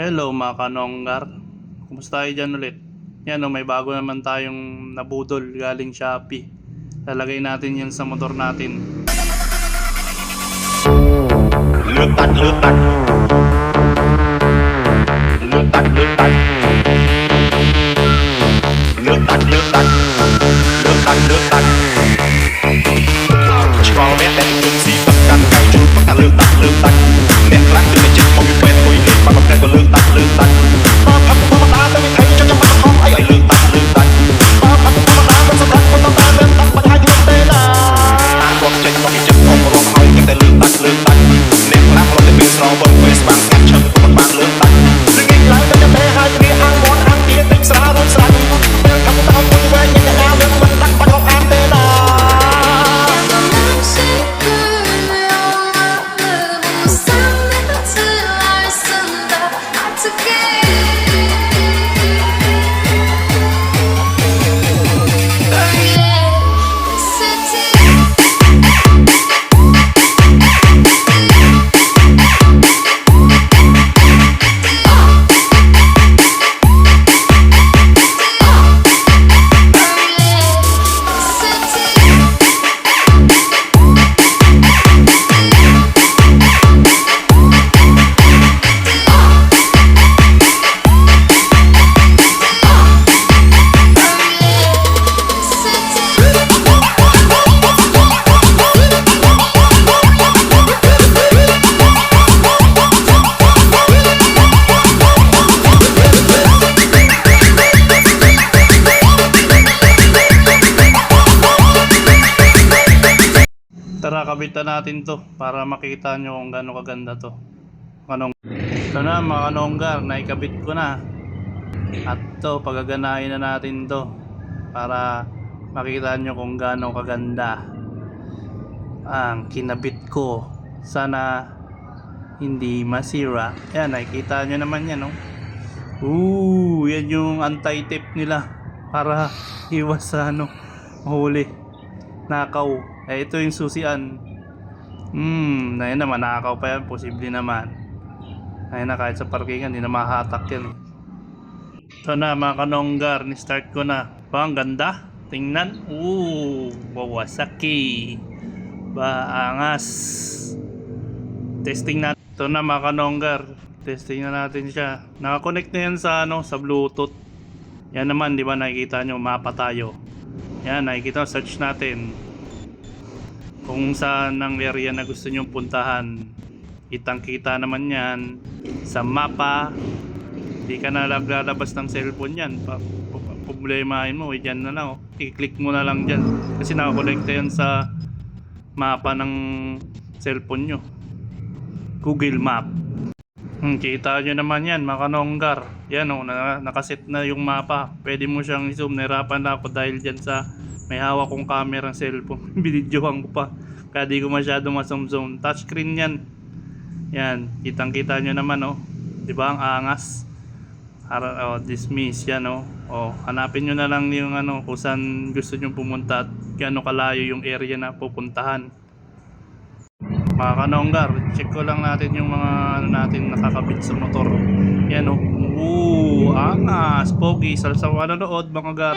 Hello mga kanonggar, kumusta tayo dyan ulit? Yan may bago naman tayong nabudol galing Shopee. Lalagay natin yan sa motor natin. Lutat, lutat. Lutat, lutat. Lutat, lutat. Lutat, lutat. Chỉ có bé tên đừng gì tất cả các chú bắt ta lutat, lutat. Nè lát từ này chết một cái quen tôi đi mà còn cái còn lutat, lutat. Ta phát của ta tới thấy cho mắt không ai ấy lutat, lutat. Ta phát của ta vẫn sẽ đặt con ta lên tắt bật hai đứa tên là. Ta còn chạy qua cái chân không còn hỏi những tên lutat, lutat. Nè lát còn tên bên sau vẫn quay sang ngắt chân của một bạn lutat. Đừng nghĩ lại cho bé hai đứa ăn món ăn kia tính xa luôn xa. Bên cạnh ta vui vẻ những cái nào được mình tắt bật học ăn tên là. Tara, kabitan natin to para makita nyo kung gaano kaganda to. Ito na mga kanonggar, naikabit ko na. At to, pagaganahin na natin to para makita nyo kung gaano kaganda ang kinabit ko. Sana hindi masira. Yan, nakikita nyo naman yan, no? Yan yung anti-tip nila para iwas sa mahuli, nakaw. Ito yung susian. Ayun naman, nakakaw pa yan. Posible naman. Ayun na, kahit sa parkingan, hindi na mahatak yan. Ito na mga kanonggar, ni-start ko na. Ang ganda. Tingnan. Wawasaki. Baangas. Testing natin. Ito na mga kanonggar. Testing na natin siya. Nakakonect na yan sa sa Bluetooth. Yan naman, di ba nakikita nyo, mapa tayo. Yan, nakikita, search natin kung saan ang area na gusto nyong puntahan. Kitang kita naman yan sa mapa. Hindi ka na lalabas ng cellphone yan. Problemahin mo, dyan na lang. I-click mo na lang dyan kasi nakakonekta yan sa mapa ng cellphone nyo, Google Map. Kita nyo naman yan mga kanonggar. Yan nakaset na yung mapa. Pwede mo siyang i-zoom. Nahirapan na ako dahil dyan sa may hawak kong camera ng cellphone. Binidyohan ko pa kaya di ko masyado masum-zoom. Touchscreen yan. Yan, kitang kita nyo naman diba ang angas. Dismiss yan hanapin nyo na lang yung kung saan gusto nyo pumunta at gaano kalayo yung area na pupuntahan. Mga kanonggar, check ko lang natin yung mga natin nakakabit sa motor. Yan angas, pogi, salsa manonood mga gar.